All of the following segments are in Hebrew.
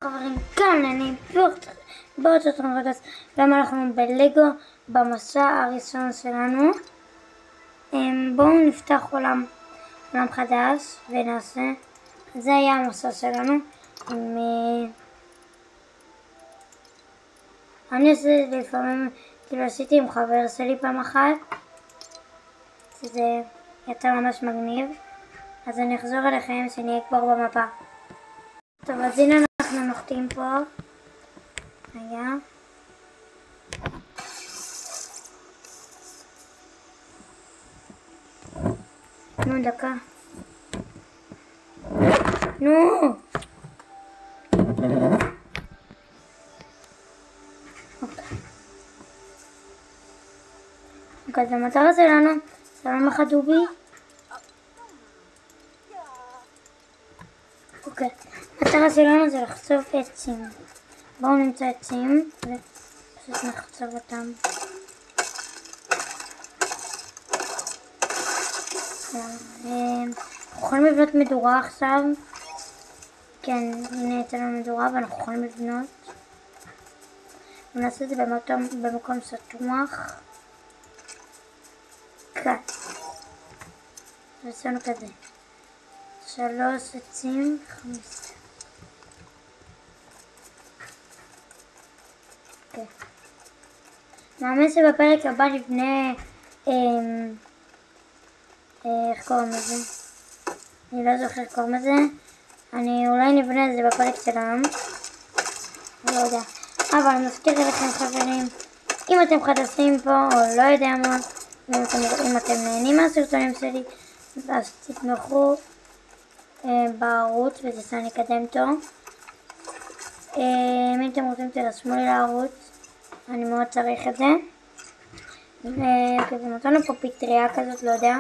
חברים, כאן אני באותו תמרדס, והיום אנחנו בלגו במסע הראשון שלנו. בואו נפתח עולם חדש ונעשה, זה היה המסע שלנו. אני עושה לפעמים, כאילו עשיתי עם חבר שלי פעם אחת, שזה יצא ממש מגניב, אז אני אחזור אליכם שנהיה כבר במפה. טוב, אז הנה אנחנו נוחתים פה. רגע. נו, דקה. נו! אוקיי, אז המטרה שלנו, שלום לך דובי. אוקיי, המטרה שלנו זה לחצוב עצים. בואו נמצא עצים ופשוט נחצוב אותם. אנחנו יכולים לבנות מדורה עכשיו. כן, הנה יצא לנו מדורה ואנחנו יכולים לבנות. ונעשה את זה במקום סתוח. כאן. ועשינו כזה. 3 עצים, 5. אוקיי. מאמין שבפרק הבא נבנה, איך קוראים לזה? אני לא זוכר איך קוראים לזה. אולי נבנה את זה בפרק שלנו. אני לא יודע. אבל אני מזכיר לכם חברים, אם אתם חדשים פה או לא יודע מה, אם אתם נהנים מהסרטונים שלי, אז תתמכו בערוץ וזה שאני אקדם טוב. אם אתם רוצים תרשמו לי לערוץ, אני מאוד צריך את זה. ונותנו פה פטריה כזאת, לא יודע.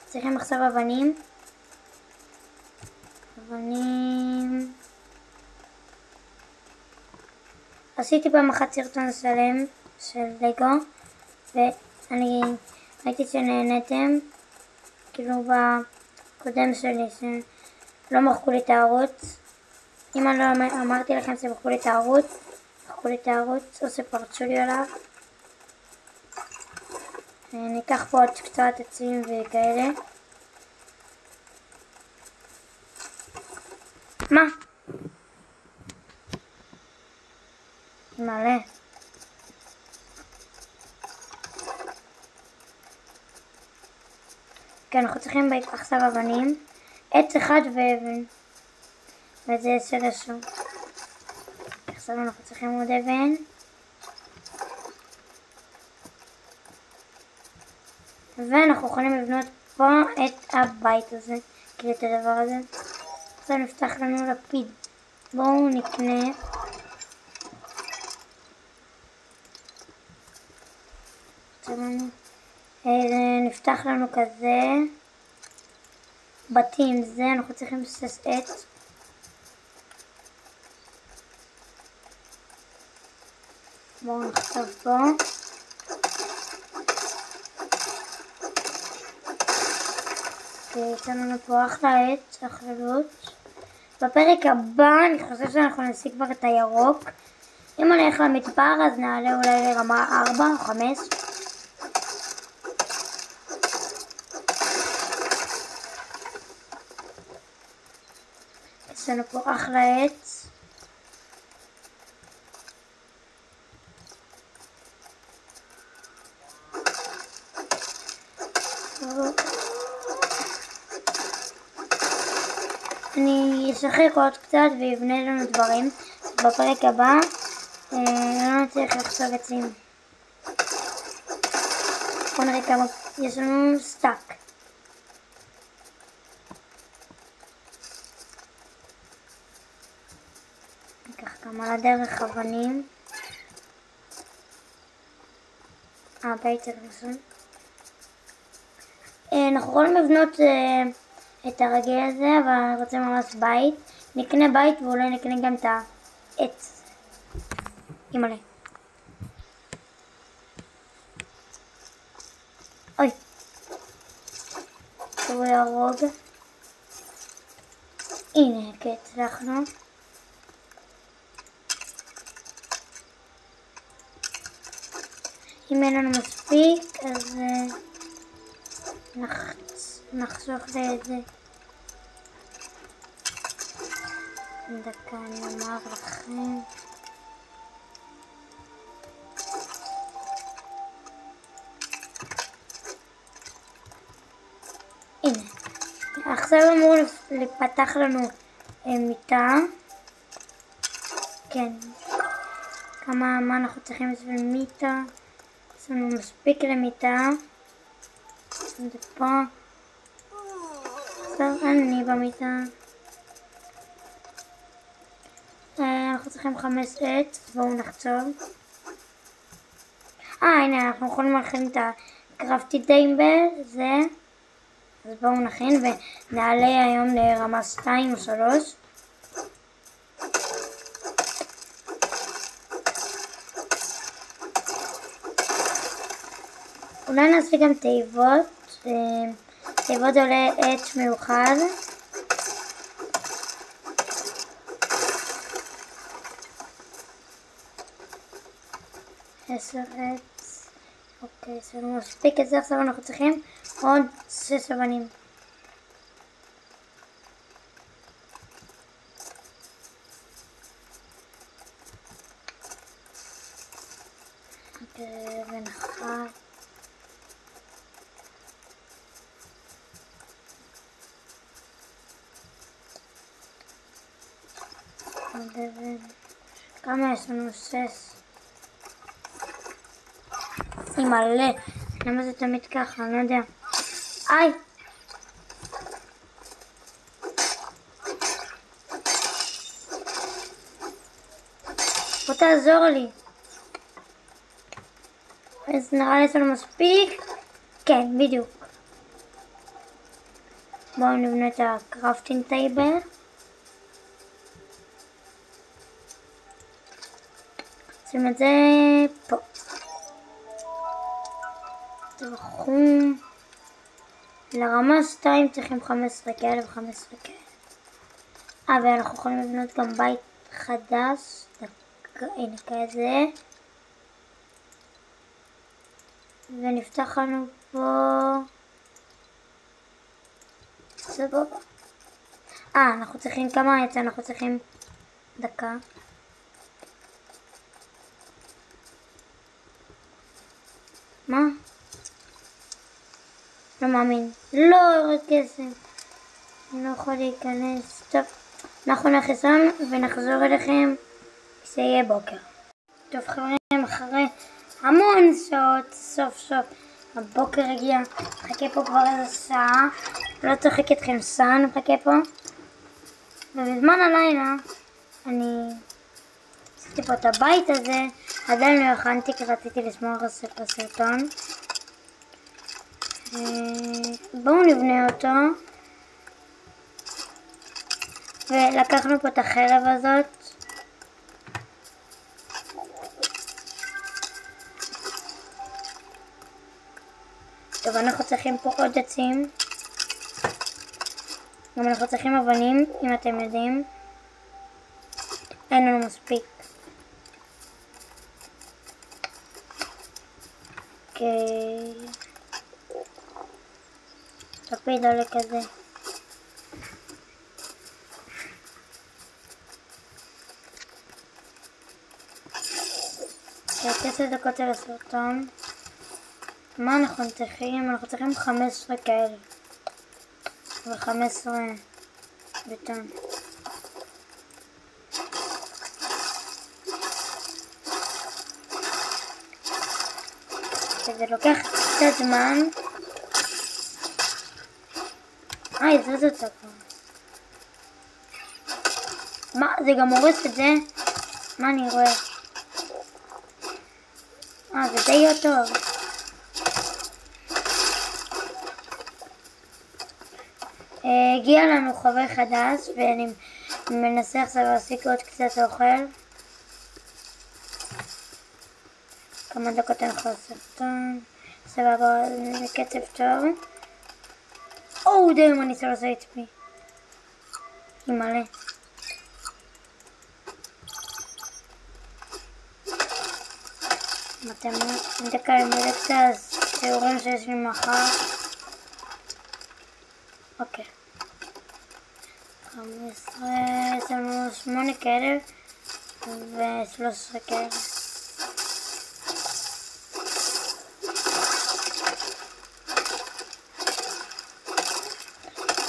צריכים עכשיו אבנים. עשיתי פעם אחת סרטון שלם של לגו, ואני ראיתי שנהנתם, כאילו בקודם שלי, שלא מחקו לי את הערוץ. אם אני לא אמרתי לכם שמחקו לי את הערוץ, או שפרצו לי עליו. ניקח פה עוד קצת עצים וכאלה. מה? מלא. כן, אנחנו צריכים עכשיו אבנים. עץ אחד ואבן. וזה 10 שוב. עכשיו אנחנו צריכים עוד אבן. ואנחנו יכולים לבנות פה את הבית הזה. כאילו את הדבר הזה. עכשיו נפתח לנו לפיד. בואו נקנה. נפתח לנו כזה. בתים זה, אנחנו צריכים לבסס עץ. בואו נכתוב פה. יש לנו פה אחלה עץ, אחלות. בפרק הבא אני חושב שאנחנו נשיג כבר את הירוק. אם אני אלך למדבר אז נעלה אולי לרמה 4 או 5. יש לנו פה אחלה עץ. אני אשחק עוד קצת ויבנה לנו דברים. בפרק הבא לא נצליח לחשוב עצים. בוא נראה כמה יש לנו סטאק. ניקח כמה לדרך אבנים. בית ראשון. אנחנו יכולים לבנות את הרגיל הזה, אבל אני רוצה ממש בית. נקנה בית ואולי נקנה גם את העץ. אימא'לה. אוי. הוא יהרוג. הנה, כי הצלחנו. אם אין לנו מספיק, אז נחסוך את זה. דקה, אני אומר לכם. הנה, עכשיו אמור לפתח לנו מיטה. כן, מה אנחנו צריכים בשביל מיטה? יש לנו מספיק למיטה. זה פה. עכשיו אני במיטה. אנחנו צריכים 5 עץ, בואו נחצוב. הנה, אנחנו יכולים להכין את הקרפטי טייבל, זה. אז בואו נכין ונעלה היום לרמה 2 או 3. אולי נעשה גם תיבות. תיבות עולה עץ מיוחד. עשר עץ. אוקיי, זה לא מספיק את זה. עכשיו אנחנו צריכים עוד 6 אבנים. ונחת. כמה יש לנו? 6. היא מלא. למה זה תמיד ככה? אני לא יודע. איי! בוא תעזור לי. אז נראה לי שלנו מספיק. כן, בדיוק. בואו נבנה את הקרפטינג טייבל. שים את זה פה. תלכו לרמה 2 צריכים 15 כאלה ו15 כאלה. ואנחנו יכולים לבנות גם בית חדש. הנה כזה. ונפתח לנו פה. סבבה. אנחנו צריכים כמה עץ? אנחנו צריכים דקה. מה? לא מאמין. לא יורד כסף. אני לא יכול להיכנס. טוב. אנחנו נחסון ונחזור אליכם כשיהיה בוקר. טוב חברים, אחרי המון שעות, סוף סוף הבוקר הגיע. מחכה פה כבר איזה שעה. לא צוחק אתכם שעה, אני מחכה פה. ובזמן הלילה אני עשיתי פה את הבית הזה. עדיין לא הכנתי כי רציתי לשמור בסרטון. בואו נבנה אותו. ולקחנו פה את החרב הזאת. טוב, אנחנו צריכים פה עוד עצים. גם אנחנו צריכים אבנים, אם אתם יודעים. אין לנו מספיק. אוקיי. לפיד עולה כזה. כסף דקות על הסרטון. מה אנחנו צריכים? אנחנו צריכים 15 כאלה. ו15 בטון. זה לוקח קצת זמן. זה צפה. מה? זה גם הורס את זה? מה אני רואה? זה די טוב. הגיע לנו חבר חדש ואני מנסה עכשיו להסיק עוד קצת אוכל. כמה דקות אנחנו סרטון. סבבה, זה קצב טוב. דיום, אני צריך לעשות HP. היא מלא. מתמטיקה לימודי את השיעורים שיש לי מחר. אוקיי. 15, יש לנו 8 כאלה ו13 כאלה.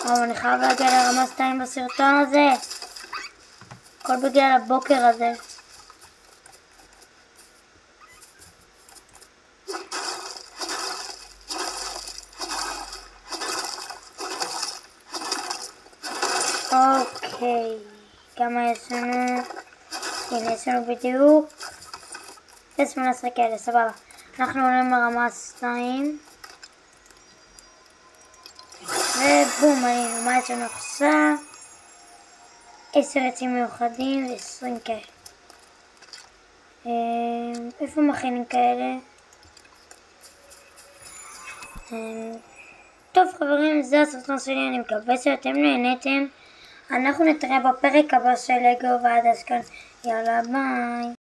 אבל אני חייב להגיע לרמה 2 בסרטון הזה. הכל בגלל הבוקר הזה. אוקיי, כמה יש לנו? הנה, יש לנו בדיוק 18 כאלה, סבבה. אנחנו עולים לרמה 2 ובום, עלינו. מה יש לנו עכשיו? 10 עצים מיוחדים ו20 כאלה. איפה מכינים כאלה? טוב חברים, זה הסרטון שלי, אני מקווה שאתם נהניתם. אנחנו נתראה בפרק הבא של לגו ועד אז כאן, יאללה ביי.